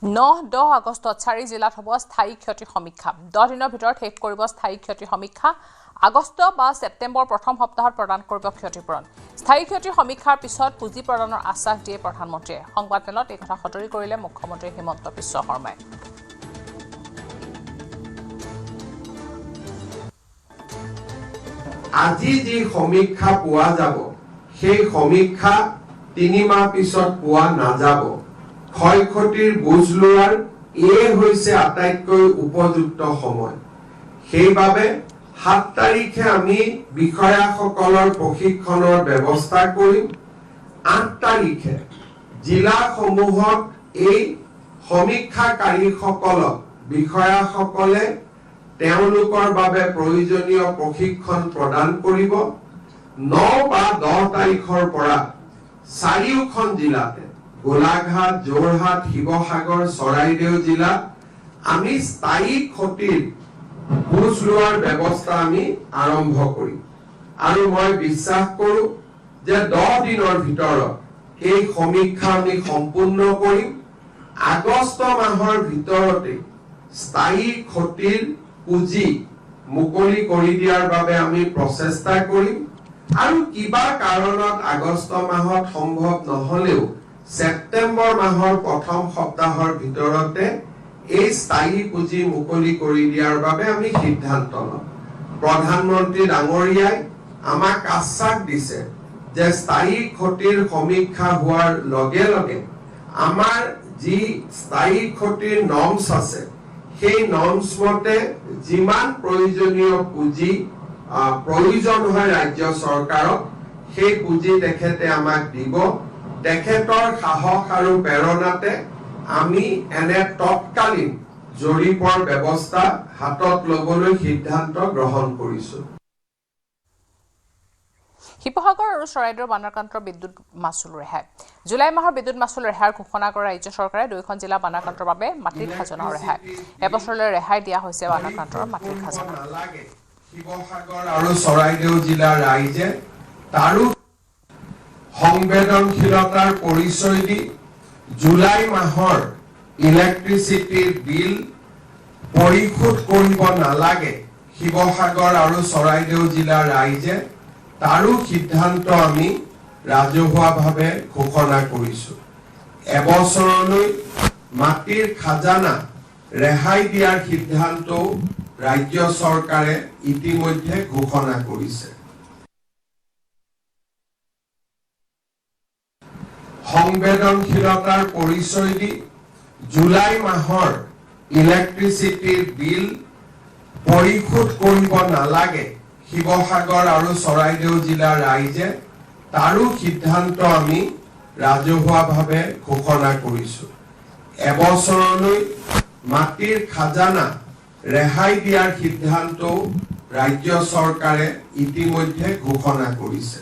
9-10 আগষ্টত 4 জিলাত হ'ব স্থায়ী ক্ষতি সমীক্ষা 10 দিনৰ ভিতৰত শেষ কৰিব স্থায়ী ক্ষতি সমীক্ষা আগষ্ট বা সেপ্টেম্বৰ প্ৰথম সপ্তাহত প্ৰদান কৰিব ক্ষতিপূৰণ স্থায়ী ক্ষতি সমীক্ষাৰ পিছত পুঁজি প্ৰদানৰ আশ্বাস দিয়ে প্ৰধানমন্ত্ৰীয়ে সংবাদমেলত এই কথা সদৰি কৰিলে মুখ্যমন্ত্ৰী হিমন্ত বিশ্ব শৰ্মাই আজি যি সমীক্ষা পোৱা যাব সেই সমীক্ষা 3 মাহ পিছত পোৱা নাযাব ক্ষয়ক্ষতিৰ বুজ লোৱাৰ এই হৈছে আটাইতকৈ উপযুক্ত সময় সেইবাবে 7 তাৰিখে আমি বিষয়াসকলৰ প্ৰশিক্ষণৰ ব্যৱস্থা কৰিম 8 তাৰিখে জিলাসমূহত এই সমীক্ষাকাৰীসকলক বিষয়াসকলে তেওঁলোকৰ বাবে প্ৰয়োজনীয় প্ৰশিক্ষণ প্ৰদান কৰিব 9 বা 10 তাৰিখৰ পৰা চাৰিওখন জিলাতে গোলাঘাট যোৰহাট শিৱসাগৰ চৰাইদেউ জিলা আমি স্থায়ী ক্ষতিৰ বুজ লোৱাৰ ব্যৱস্থা আমি আৰম্ভ কৰিম আৰু মই বিশ্বাস কৰো যে 10 দিনৰ ভিতৰত এই সমীক্ষা আমি সম্পূৰ্ণ কৰিম আগষ্ট মাহৰ ভিতৰতে স্থায়ী ক্ষতিৰ পুঁজি মুকলি কৰি দিয়াৰ বাবে আমি প্ৰচেষ্টা কৰিম আৰু কিবা কাৰণত আগষ্ট মাহত সম্ভৱ নহলেও সেপ্টেম্বৰ মাহৰ প্ৰথম সপ্তাহৰ ভিতৰতে এই স্থায়ী পুঁজি মুকলি কৰি দিয়াৰ বাবে আমি সিদ্ধান্ত লম প্ৰধানমন্ত্ৰী ডাঙৰীয়াই আমাক আশ্বাস দিছে যে স্থায়ী ক্ষতিৰ সমীক্ষা হোৱাৰ লগে লগে আমাৰ যি স্থায়ী ক্ষতিৰ নৰ্মছ আছে সেই নৰ্মছ মতে যিমান প্ৰয়োজনীয় পুঁজি প্ৰয়োজন হয় ৰাজ্য চৰকাৰক সেই পুঁজি তেখেতে আমাক দিব তেখেতৰ সাহস আৰু প্ৰেৰণাতে আমি এনে তৎকালীন জৰীপৰ ব্যৱস্থা হাতত লবলৈ সিদ্ধান্ত গ্ৰহণ কৰিছো শিৱসাগৰ আৰু চৰাইদেউৰ বানাক্ৰান্তৰ বিদ্যুৎ মাচুল ৰেহাই জুলাই মাহৰ বিদ্যুৎ মাচুল ৰেহাইৰ ঘোষণা কৰা ৰাজ্য চৰকাৰে দুয়োখন জিলা বানাক্ৰান্তৰ বাবে মাটিৰ খাজনা ৰেহাই এবছৰলৈ ৰেহাই দিয়া হৈছে বানাক্ৰান্তৰ মাটিৰ খাজনা শিৱসাগৰ আৰু চৰাইদেউ জিলাৰ ৰাইজে তাৰো সংবেদনশীলতাৰ পৰিচয় দি জুলাই মাহৰ ইলেক্ট্ৰিচিটিৰ বিল পৰিশোধ কৰিব নালাগে শিৱসাগৰ আৰু চৰাইদেউ জিলাৰ ৰাইজে তাৰো সিদ্ধান্ত আমি ৰাজহুৱাভাৱে ঘোষণা কৰিছো এবছৰলৈ মাটিৰ খাজানা ৰেহাই দিয়াৰ সিদ্ধান্ত ৰাজ্য চৰকাৰে ইতিমধ্যে ঘোষণা কৰিছে সংবেদনশীলতাৰ পৰিচয় দি জুলাই মাহৰ ইলেক্ট্ৰিচিটিৰ বিল পৰিশোধ কৰিব নালাগে শিৱসাগৰ আৰু চৰাইদেউ জিলাৰ ৰাইজে তাৰো সিদ্ধান্ত আমি ৰাজহুৱাভাৱে ঘোষণা কৰিছো এবছৰলৈ মাটিৰ খাজানা ৰেহাই দিয়াৰ সিদ্ধান্ত ৰাজ্য চৰকাৰে ইতিমধ্যে ঘোষণা কৰিছে